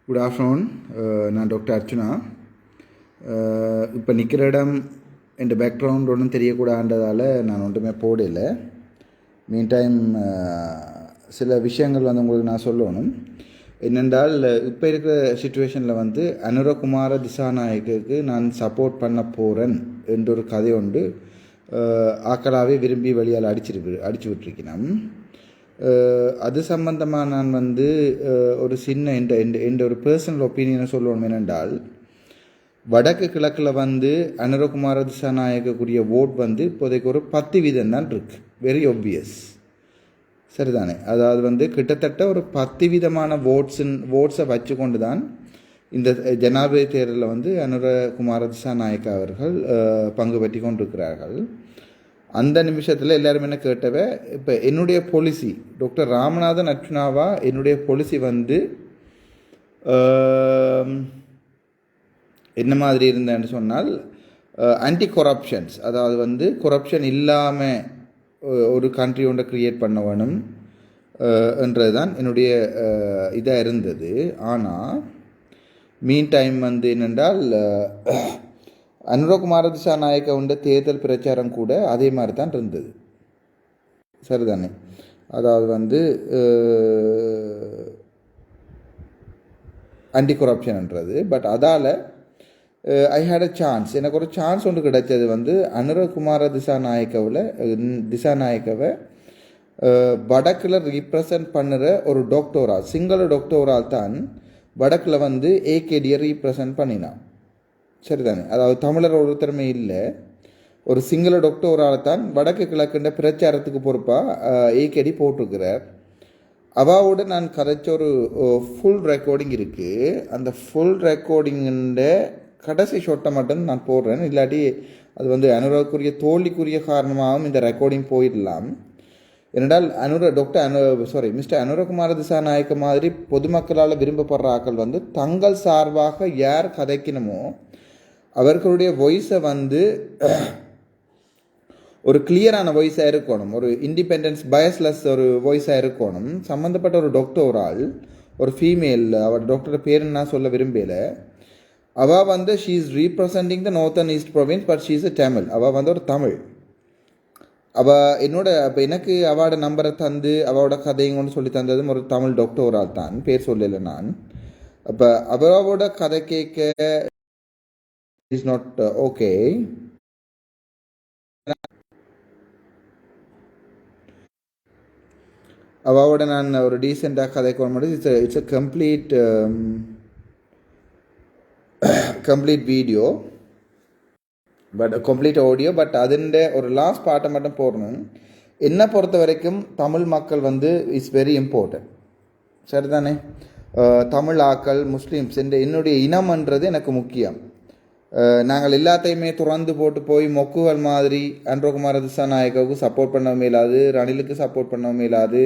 Good afternoon. நான் doctor Archuna. இப்போ நிற்கிற இடம் என் பேக்ரவுண்ட் ஒன்றும் தெரியக்கூடாதுன்றதால நான் ஒன்றுமே போடலை. மீன் டைம் சில விஷயங்கள் வந்து உங்களுக்கு நான் சொல்லணும். என்னென்றால், இப்போ இருக்கிற சுச்சுவேஷனில் வந்து அனுரகுமார திசாநாயக்கு நான் சப்போர்ட் பண்ண போகிறேன் என்ற ஒரு கதை ஒன்று ஆக்களாகவே விரும்பி வழியால் அடிச்சு விட்டுருக்கிறேன். அது சம்பந்தமாக நான் வந்து ஒரு சின்ன என்ற ஒரு பர்சனல் ஒப்பீனியனை சொல்லணும். என்னென்றால், வடக்கு கிழக்கில் வந்து அனுரகுமார திசாநாயகக்கூடிய ஓட் வந்து இப்போதைக்கு ஒரு 10% தான் இருக்குது. வெரி ஒப்வியஸ், சரிதானே? அதாவது வந்து கிட்டத்தட்ட ஒரு 10% ஓட்ஸை வச்சு கொண்டு தான் இந்த ஜனாதிபதி தேர்தலில் வந்து அனுரகுமார திசாநாயக்கா அவர்கள் பங்கு பற்றி கொண்டிருக்கிறார்கள். அந்த நிமிஷத்தில் எல்லாரும் என்ன கேட்டவ, இப்போ என்னுடைய பாலிசி டாக்டர் ராமநாதன் அர்ச்சுனாவா என்னுடைய பாலிசி வந்து என்ன மாதிரி இருந்தேன்னு சொன்னால், ஆன்டி கொரப்ஷன்ஸ், அதாவது வந்து கொரப்ஷன் இல்லாமல் ஒரு கண்ட்ரி ஒன்றை க்ரியேட் பண்ண வேணும் என்றது தான் என்னுடைய இதாக இருந்தது. ஆனால் மீன் டைம் வந்து என்னென்றால், அனுரகுமார திசாநாயக்க உண்ட தேர்தல் பிரச்சாரம் கூட அதே மாதிரி தான் இருந்தது, சரிதானே? அதாவது வந்து ஆன்டி கொரப்ஷன்ன்றது. பட் அதால் ஐ ஹேட் அ சான்ஸ், எனக்கு ஒரு சான்ஸ் ஒன்று கிடைச்சது வந்து அனுரகுமார திசாநாயக்கவை வடக்கில் ரீப்ரசன்ட் பண்ணுற ஒரு டாக்டோரால், சிங்கள டாக்டோரால் தான் வடக்கில் வந்து ஏகேடியை ரீப்ரசன்ட் பண்ணினான், சரிதானே? அதாவது தமிழர் ஒருத்தருமே இல்லை, ஒரு சிங்கள டாக்டோரால் தான் வடக்கு கிழக்குன்ற பிரச்சாரத்துக்கு பொறுப்பாக ஏகேடி போட்டிருக்கிறார். அவாவோட நான் கதைச்ச ஒரு ஃபுல் ரெக்கார்டிங் இருக்குது. அந்த ஃபுல் ரெக்கார்டிங்கின்ற கடைசி ஷொட்டை மட்டும் நான் போடுறேன். இல்லாட்டி அது வந்து அனுராக்குரிய தோல்விக்குரிய காரணமாகவும் இந்த ரெக்கார்டிங் போயிடலாம். ஏனென்றால் மிஸ்டர் அனுரகுமார திசாநாயக்க மாதிரி பொதுமக்களால் விரும்பப்படுற ஆக்கள் வந்து தங்கள் சார்பாக யார் கதைக்கணுமோ அவர்களுடைய வாய்ஸை வந்து ஒரு கிளியரான வாய்ஸாக இருக்கணும், ஒரு இண்டிபெண்டன்ஸ் பயஸ்லெஸ் ஒரு வாய்ஸாக இருக்கணும். சம்மந்தப்பட்ட ஒரு டாக்டரால், ஒரு ஃபீமேல், அவர் டாக்டரோட பேர் நான் சொல்ல விரும்பலை, அவள் வந்து she is representing the northern east province, but she is a Tamil. அவள் வந்து ஒரு தமிழ். அவள் இப்போ எனக்கு அவளோட நம்பரை தந்து அவளோட கதைங்கன்னு சொல்லி தந்ததும் ஒரு தமிழ் டாக்டரால் தான், பேர் சொல்லலை நான். அப்போ அவளோட கதை கேட்க இஸ் நாட் ஓகே. அவளோட நான் ஒரு டீசெண்டாக கதைக்கு வர முடியும். It's a complete video, but complete audio. But அதுண்ட ஒரு லாஸ்ட் பாட்டை மட்டும் போடணும். என்னை பொறுத்த வரைக்கும் தமிழ் மக்கள் வந்து இட்ஸ் வெரி இம்பார்ட்டன்ட், சரிதானே? தமிழ் ஆக்கள், முஸ்லீம்ஸ் என்ற என்னுடைய இனம்ன்றது எனக்கு முக்கியம். நாங்கள் எல்லாத்தையுமே துறந்து போட்டு போய் மொக்குகள் மாதிரி அனுரகுமார திசாநாயக்காவுக்கு சப்போர்ட் பண்ணவும் இல்லாது, ரணிலுக்கு சப்போர்ட் பண்ணவும் இல்லாது,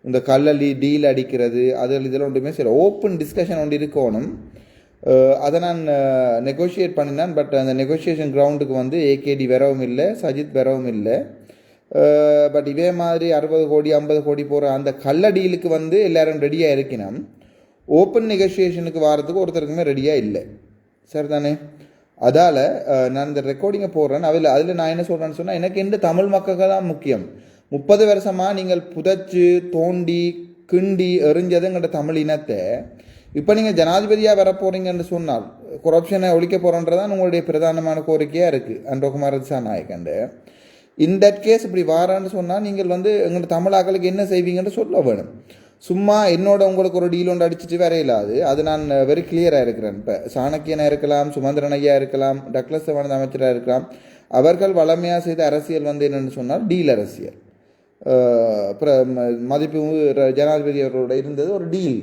இந்த கல்லலி டீல் அடிக்கிறது இதெல்லாம் ஒன்றுமே சரி. ஓப்பன் டிஸ்கஷன் ஒன்று இருக்கணும். அதை நான் நெகோஷியேட் பண்ணினேன். பட் அந்த நெகோஷியேஷன் கிரவுண்டுக்கு வந்து ஏகேடி வரவும் இல்லை, சஜித் வரவும் இல்லை. பட் இதே மாதிரி 60 கோடி 50 கோடி போகிற அந்த கள்ள டீலுக்கு வந்து எல்லோரும் ரெடியாக இருக்கணும். ஓப்பன் நெகோஷியேஷனுக்கு வாரத்துக்கு ஒருத்தருக்குமே ரெடியாக இல்லை, சரிதானே? அதால் நான் இந்த ரெக்கார்டிங்கை போடுறேன். அதில் நான் என்ன சொல்கிறேன்னு சொன்னால், எனக்கு எந்த தமிழ் மக்களுக்கு தான் முக்கியம். 30 வருஷமாக நீங்கள் புதைச்சி தோண்டி கிண்டி எறிஞ்சதுங்கிற தமிழ் இனத்தை இப்போ நீங்கள் ஜனாதிபதியாக வர போகிறீங்கன்னு சொன்னால் கொரப்ஷனை ஒழிக்க போகிறோன்றதான் உங்களுடைய பிரதானமான கோரிக்கையாக இருக்குது அனுரகுமார திசாநாயக்கண்டு. இன் தட் கேஸ் இப்படி வாரான்னு சொன்னால் நீங்கள் வந்து எங்களோட தமிழாக்களுக்கு என்ன செய்வீங்கன்னு சொல்ல வேணும். சும்மா என்னோட உங்களுக்கு ஒரு டீல் ஒன்று அடிச்சுட்டு வேற இல்லாது. அது நான் வெரி கிளியராக இருக்கிறேன். இப்போ சாணக்கியனாக இருக்கலாம், சுமந்திரன் ஐயா இருக்கலாம், டக்ளஸ் தேவானந்த அமைச்சராக இருக்கலாம். அவர்கள் வளமையாக செய்த அரசியல் வந்து என்னென்னு சொன்னால் டீல் அரசியல். மதிப்பு ஜனாதிபதி அவர்களோட இருந்தது ஒரு டீல்.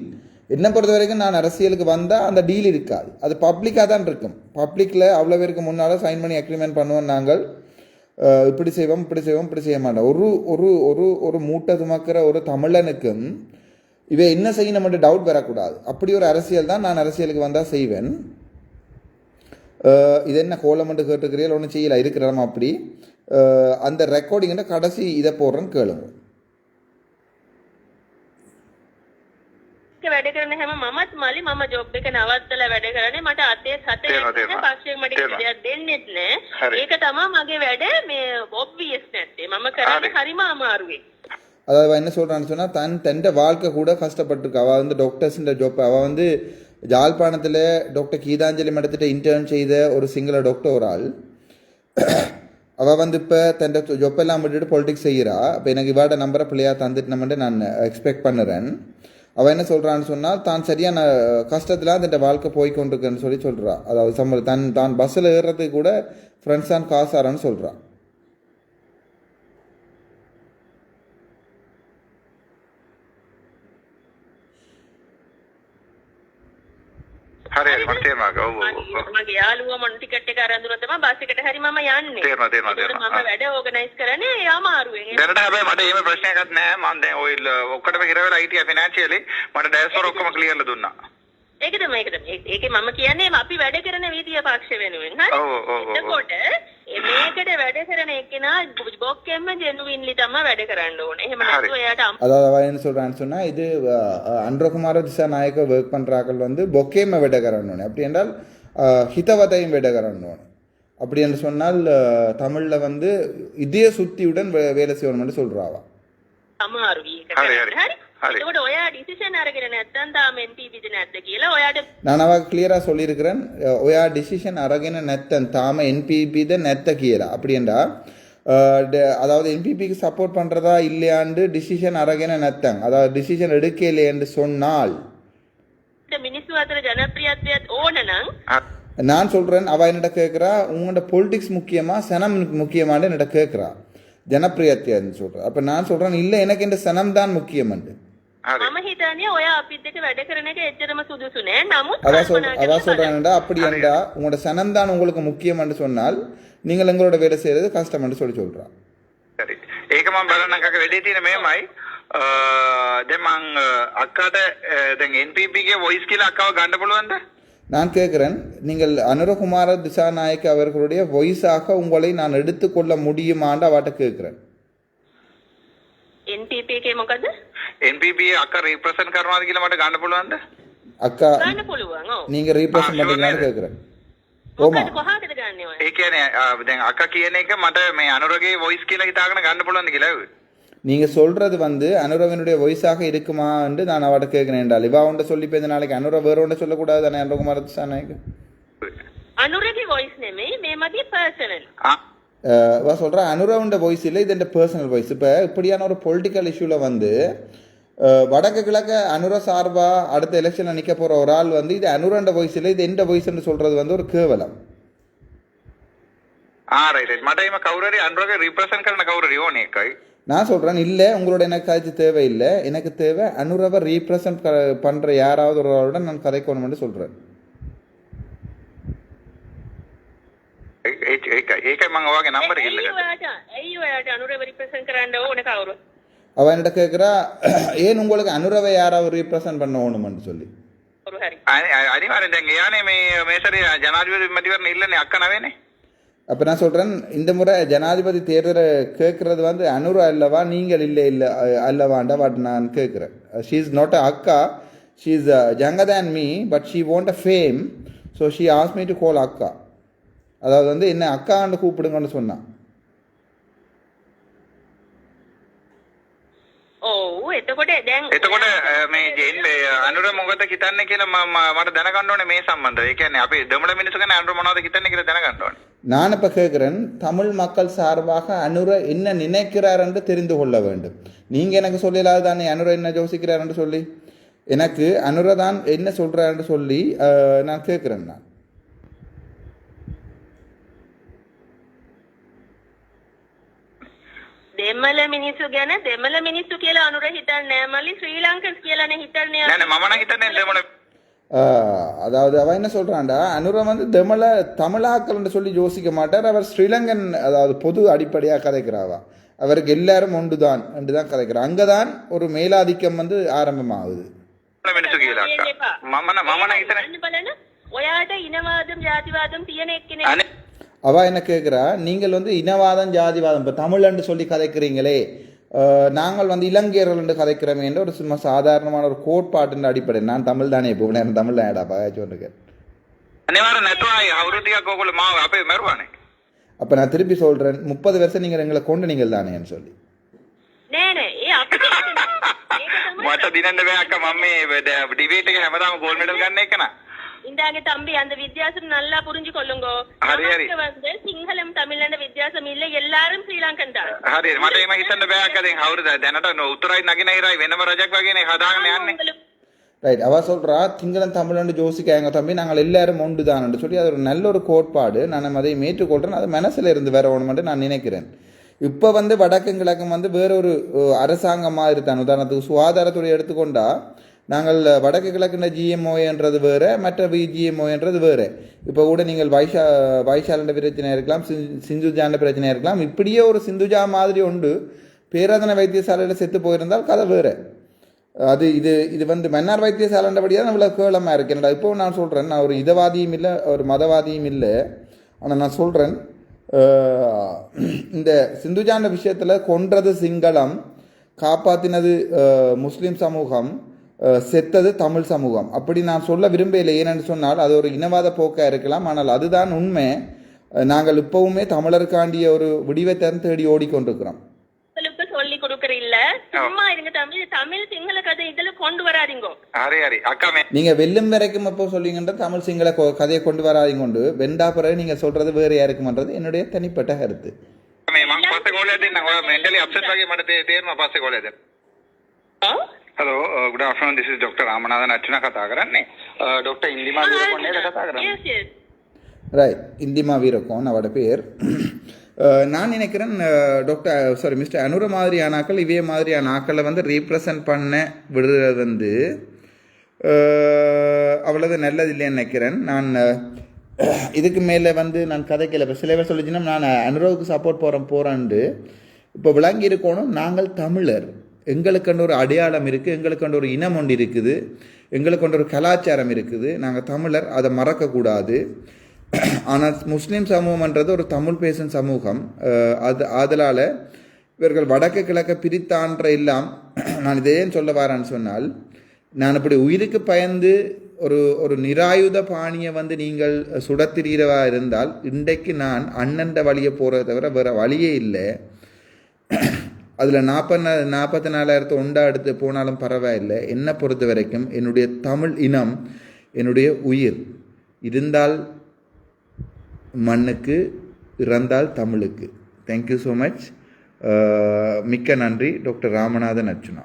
என்னை பொறுத்த வரைக்கும் நான் அரசியலுக்கு வந்தால் அந்த டீல் இருக்காது, அது பப்ளிக்காக தான் இருக்கும். பப்ளிக்கில் அவ்வளோ பேருக்கு முன்னால் சைன் பண்ணி அக்ரிமெண்ட் பண்ணுவோம். நாங்கள் இப்படி செய்வோம் இப்படி செய்ய மாட்டோம். ஒரு ஒரு ஒரு ஒரு மூட்டை சுமக்கிற ஒரு தமிழனுக்கும் இவை என்ன செய்ய நம்மகிட்ட டவுட் வரக்கூடாது. அப்படி ஒரு அரசியல் தான் நான் அரசியலுக்கு வந்தால் செய்வேன். இது என்ன கோலமெண்ட்டு கேட்டுக்கிறீர்கள், ஒன்றும் செய்யலை, இருக்கிறோம். அப்படி அந்த ரெக்கார்டிங்கிட்ட கடைசி இதை போடுறேன்னு கேளுங்க. වැඩ කරන හැම මමත් මලි මම ජොබ් එක නවත්තලා වැඩ කරන්නේ මට අතේ සතේ පක්ෂයෙන් මට කිසියක් දෙන්නෙත් නෑ ඒක තමයි මගේ වැඩ මේ ඔබ්වියස් නැත්තේ මම කරන්නේ හරිම අමාරුයි அதாவது அவன் என்ன சொல்கிறான்னு சொன்னால் தன் வாழ்க்கை கூட கஷ்டப்பட்டுருக்கு. அவள் வந்து டாக்டர்ஸுன்ற ஜாப் அவள் வந்து ஜாழ்ப்பாணத்தில் டாக்டர் கீதாஞ்சலி மடத்திட்ட இன்டர்ன் செய்த ஒரு சிங்கள டாக்டர் ஒரு ஆள். அவள் வந்து இப்போ தன் ஜொப்பெல்லாம் விட்டுட்டு பொலிட்டிக்ஸ் செய்கிறா. இப்போ எனக்கு இவாட நம்பரை பிள்ளையாக தந்துட்டு நான் எக்ஸ்பெக்ட் பண்ணுறேன். அவள் என்ன சொல்கிறான்னு சொன்னால் தான் சரியான கஷ்டத்தில் தன் வாழ்க்கை போய்கொண்டிருக்குன்னு சொல்கிறா. அதாவது தான் பஸ்ஸில் ஏறுறதுக்கு கூட ஃப்ரெண்ட்ஸ் தான் காசாரான்னு சொல்கிறான். හරි හරි මට තේරෙනවා. ඔව් මගේ යාළුවා මොන ටිකට් එක අරන් දුන්නොත් තමයි බස් එකට හරි මම යන්නේ. තේරෙනවා. මම වැඩ ඕගනයිස් කරන්නේ අමාරුවෙන්. දැනට හැබැයි මට එහෙම ප්‍රශ්නයක්වත් නැහැ. මම දැන් ඔය ඔක්කොටම හිර වෙලා හිටියා ෆිනෑන්ෂියලි. මට ඩෑස්ෆෝර් ඔක්කොම ක්ලියර්ලා දුන්නා. ඒකේ මම කියන්නේ අපි වැඩ කරන විදිය පක්ෂ වෙනුවෙන්. හරි. එතකොට මේකට වැඩ කරන එකනා බොක්කෙම්ම ජෙනුවින්ලි තමයි වැඩ කරන්න ඕනේ. එහෙම නැත්නම් එයාට அதாவது அவன் என்ன சொல்கிறான்னு சொன்னால் இது அன்றகுமார திசாநாயக்க ஒர்க் பண்ணுறாக்கள் வந்து பொக்கேம விடகரணும். அப்படி என்றால் ஹிதவதையும் விடகரணும். அப்படி என்று சொன்னால் தமிழில் வந்து இதய சுத்தியுடன் வேலை செய்யணும்னு சொல்கிறாவா. එතකොට ඔයා ඩිසිෂන් අරගෙන නැත්නම් තාම NPPද නැද්ද කියලා ඔයාට நான் அவ கிளியரா சொல்லியிருக்கிறேன். ஒயா டிசிஷன் அரகின நெத்தன் தாம என்பிபி தான் நெத்த கீழே அப்படின்றா அதாவது என்பிபிக்கு சப்போர்ட் பண்ணுறதா இல்லையாண்டு டிசிஷன் அரகின நெத்தங் அதாவது டிசிஷன் எடுக்கலையே என்று சொன்னால் මිනිස්සු අතර ජනප්‍රියත්වයක් ඕන නම් நான் சொல்கிறேன். அவள் என்னிட்ட கேட்குறா உங்களோட பொலிட்டிக்ஸ் முக்கியமா சனம் முக்கியமானு என்னிட்ட கேட்குறா ஜனப்பிரியத்தியான்னு சொல்கிறேன். அப்போ நான் சொல்கிறேன் இல்லை எனக்கு இந்த சனம் தான் முக்கியமாண்டு. මම හිතන්නේ ඔයා අපිත් එක්ක වැඩ කරන එක එච්චරම සුදුසු නෑ. නමුත් அவ சொல்றாங்கடா அப்படி என்றா உங்களோட சனம் தான் உங்களுக்கு முக்கியம் என்று சொன்னால் நீங்கள் எங்களோட வேலை செய்யறது கஷ்டம் என்று சொல்றா. சரி ඒක මම බලන්න අක්කගේ වෙඩේ තියෙන මේමයි දැන් මං අක්කාට දැන් NPP ගේ වොයිස් කියලා අක්කව ගන්න පුළුවන්ද? நான் கேட்கிறேன் நீங்கள் அனுரகுமார திசாநாயக்க அவர்களுடைய வொய்ஸாக உங்களை நான் எடுத்துக்கொள்ள முடியுமான்னு அவட்ட கேட்கிறேன். NPP එකේ මොකද? NPP අක්කා රිප්‍රසන්ට් කරනවාද කියලා මට ගන්න පුළුවන්ද? අක්කා ගන්න පුළුවන්. ඔව්. நீங்க ரிப்ரசன்ட் பண்றீங்களான்னு கேக்குறேன். මොකද කොහාටද ගන්නෙ ඔය? ඒ කියන්නේ දැන් අක්කා කියන එක මට මේ අනුරගේ වොයිස් කියලා හිතාගෙන ගන්න පුළුවන්ද කියලා ඇහුවේ. நீங்க சொல்றது வந்து அனுரவனுடைய வொய்ஸாக இருக்குமா என்று நான் அவட்ட கேட்கிறேன் என்றால் இவா ஒன்று சொல்லி போய் நாளைக்கு அனுர வேற ஒன்று சொல்லக்கூடாது தானே அனுரகுமார திசாநாயக்க අනුරගේ වොයිස් නෙමෙයි මේ මගේ පර්සනල්. வா சொல்கிறேன் அனுரவுண்ட வாய்ஸ் இல்லை இது என் பர்சனல் வாய்ஸ். இப்போ இப்படியான ஒரு பொலிட்டிக்கல் இஷ்யூவில் வந்து வடக்கு கிழக்க அனுர சார்பா அடுத்த எலெக்ஷனில் நிற்க போகிற ஒரு ஆள் வந்து இது அனுரண்ட வாய்ஸ் இல்லை இது எந்த வாய்ஸ்ன்னு சொல்கிறது வந்து ஒரு கேவலம். මට එම කවුරුරි අනුරගේ රිප්‍රසන්ට් කරන කවුරුරි ඕනේ එකයි. நான் சொல்கிறேன் இல்லை உங்களோட எனக்கு கதைச்சு தேவையில்லை. எனக்கு தேவை அனுரவை ரீப்ரசன்ட் பண்ணுற யாராவது ஒரு ஆளோட நான் கதைக்கணும்னு சொல்கிறேன். ඒකයි මම ඔයාගේ නම්බර එක ඉල්ලගත්තා. ඇයි ඔයාට අනුරව රිප්‍රසන්ට් කරන්න ඕන කවුරු? அவ என்னிட்ட கேட்குறா ஏன் உங்களுக்கு அனுரவை யாராவது ரீப்ரசன்ட் பண்ண ஓணுமென்னு சொல்லி. අනිවාර්යෙන් දැන් එයානේ මේ මේසරේ ජනාධිපති මැතිවරණ ඉල්ලන්නේ අක්ක නවෙනේ. அப்போ நான் சொல்கிறேன் இந்த முறை ஜனாதிபதி தேர்தலை கேட்குறது வந்து அனுர அல்லவா நீங்கள் இல்லை அல்லவாண்டா வாட் நான் கேட்குறேன். She is not a akka she is younger than me but she want a fame so she ask me to call akka. அதாவது வந்து என்ன அக்கான்னு கூப்பிடுங்கன்னு சொன்னான். එතකොට මේ ජෙන් අනුර මොකද හිතන්නේ කියලා මට දැනගන්න ඕනේ මේ සම්බන්ධව. ඒ කියන්නේ අපි දෙමළ මිනිස්සු ගැන අනුර මොනවද හිතන්නේ කියලා දැනගන්න ඕනේ. நான் இப்போ கேட்குறேன் தமிழ் மக்கள் சார்பாக அனுர என்ன நினைக்கிறார் என்று தெரிந்து கொள்ள வேண்டும். நீங்கள் எனக்கு சொல்லலாது தானே அனுர என்ன யோசிக்கிறார் என்று சொல்லி எனக்கு அனுர தான் என்ன சொல்கிறார் என்று சொல்லி நான் கேட்குறேன். நான் දෙමළ මිනිස්සු ගැන දෙමළ මිනිස්සු කියලා අනුර හිතන්නේ නැහැ මල්ලි ශ්‍රී ලංකන්ස් කියලානේ හිතන්නේ. නෑ මම නම් හිතන්නේ දෙමළ. அதாவது அவன் என்ன சொல்கிறான்டா அனுர வந்து தமிழாக்கள்னு சொல்லி யோசிக்க மாட்டார். அவர் ஸ்ரீலங்கன் அதாவது பொது அடிப்படையாக கதைக்கிறாவா அவருக்கு எல்லாரும் ஒன்று தான் என்று தான் கதைக்கிறார். அங்கே தான் ஒரு மேலாதிக்கம் வந்து ஆரம்பமாகுது. ඔයාට ඉනවාදම් ජාතිවාදම් තියෙන එක්කනේ. அவ என்ன கேட்குறா நீங்கள் வந்து இனவாதம் ஜாதிவாதம் இப்போ தமிழ்ன்னு சொல்லி கதைக்கிறீங்களே நாங்கள் வந்து இலங்கையர்கள் என்று கதைக்கிறோமே என்ற ஒரு சும்மா சாதாரணமான ஒரு கோட்பாட்டின் அடிப்படை. நான் தமிழ் தானே இப்போ நான் தமிழ் தான் ஏடா சொல்லிருக்கேன். அப்போ நான் திருப்பி சொல்கிறேன், 30 வருஷம் நீங்கள் எங்களை கொண்டு நீங்கள் தானேன்னு சொல்லி. இந்தாங்க தம்பி, அந்த வித்தியாசம் நல்லா புரிஞ்சு கொள்ளுங்க. வந்து சிங்களம் தமிழ்ல வித்தியாசம் இல்ல, எல்லாரும் ஸ்ரீலங்கன் தான். ரைட், அவ சொல்றா சிங்களம் தமிழ்னு ஜோசிக்காங்க தம்பி, நாங்கள் எல்லாரும் ஒன்று தான் சொல்லி. அது ஒரு நல்ல ஒரு கோட்பாடு. நான் அதை ஏற்றுக்கொள்றேன். அது மனசுல இருந்து வேற ஒன்று நான் நினைக்கிறேன். இப்போ வந்து வடக்கும் கிழக்கும் வந்து வேற ஒரு அரசாங்கமாக இருக்கான். உதாரணத்துக்கு சுகாதாரத்துறை எடுத்துக்கொண்டா நாங்கள் வடக்கு கிழக்குன்ற ஜிஎம்ஓன்றது வேறு, மற்ற பிஜிஎம்ஓன்றது வேறு. இப்போ கூட நீங்கள் வைஷாலண்ட பிரச்சனை இருக்கலாம், சிந்துஜாண்ட பிரச்சனை இருக்கலாம். இப்படியே ஒரு சிந்துஜா மாதிரி உண்டு பேராதன வைத்தியசாலையில் செத்து போயிருந்தால் கதை வேறு. அது இது வந்து மன்னார் வைத்தியசாலைன்றபடியாக நம்மள கேளமாக இருக்கேன்டா. இப்போ நான் சொல்கிறேன், நான் ஒரு இதவாதியும் இல்லை, ஒரு மதவாதியும் இல்லை. ஆனால் நான் சொல்கிறேன், இந்த சிந்துஜாண்ட விஷயத்தில் கொன்றது சிங்களம், காப்பாற்றினது முஸ்லீம் சமூகம், செத்தது தமிழ் சமூகம். அப்படி நான் சொல்ல விரும்பவில்லை. ஏனென்று சொன்னால் அது ஒரு இனவாத போக்காக இருக்கலாம். ஆனால் அதுதான் உண்மை. நாங்கள் இப்பவுமே தமிழருக்காண்டிய ஒரு விடிவை தேடி ஓடிக்கொண்டிருக்கிறோம். சொல்லி கொடுக்கற இல்ல, சும்மா இருங்க தம்பி. தமிழ் சிங்கள கதை இதுல கொண்டு வராதீங்க. நீங்க வெல்லும் வரைக்கும் அப்போ சொல்லிங்கன்ற தமிழ் சிங்கள கதையை கொண்டு வராதீங்க. கொண்டு வெண்டா பிறகு நீங்க சொல்றது வேற யாருக்குமன்றது என்னுடைய தனிப்பட்ட கருத்து. Hello, good afternoon. This is Dr. Ramanathan Archana කතා කරන්නේ. Dr. ඉන්දිමා වීරකෝන් නේද කතා කරන්නේ? Yes, yes. Right, இந்திமா வீரகோன் அவட பேர். நான் நினைக்கிறேன் டாக்டர் மிஸ்டர் அனுர மாதிரியான ஆக்கள் இவே மாதிரியான ஆக்களை வந்து ரீப்ரசன்ட் பண்ண விடுறது வந்து அவ்வளவு நல்லது இல்லைன்னு நினைக்கிறேன். நான் இதுக்கு மேலே வந்து நான் கதைக்கல. இப்போ சில பேர் சொல்லிச்சுன்னா நான் அனுரவுக்கு சப்போர்ட் போகிறேன்ட்டு. இப்போ விளங்கி இருக்கணும், நாங்கள் தமிழர், எங்களுக்குன்ற ஒரு அடையாளம் இருக்குது, எங்களுக்குன்ற ஒரு இனம் ஒன்று இருக்குது, எங்களுக்குன்ற ஒரு கலாச்சாரம் இருக்குது. நாங்கள் தமிழர், அதை மறக்கக்கூடாது. ஆனால் முஸ்லீம் சமூகம்ன்றது ஒரு தமிழ் பேசும் சமூகம். அதனால் இவர்கள் வடக்கு கிழக்க பிரித்தான்ற எல்லாம் நான் இதை ஏன் சொல்ல வரேன்னு சொன்னால், நான் இப்படி உயிருக்கு பயந்து ஒரு நிராயுத பாணியை வந்து நீங்கள் சுடத்திரீரவா இருந்தால் இன்றைக்கு நான் அண்ணன்ற வழியை போகிறத தவிர வேறு வழியே இல்லை. அதில் 44,000 ஒண்டா எடுத்து போனாலும் பரவாயில்லை. என்னை பொறுத்த வரைக்கும் என்னுடைய தமிழ் இனம் என்னுடைய உயிர். இருந்தால் மண்ணுக்கு, இறந்தால் தமிழுக்கு. Thank you so much. மிக்க நன்றி. டாக்டர் ராமநாதன் அர்ச்சுனா.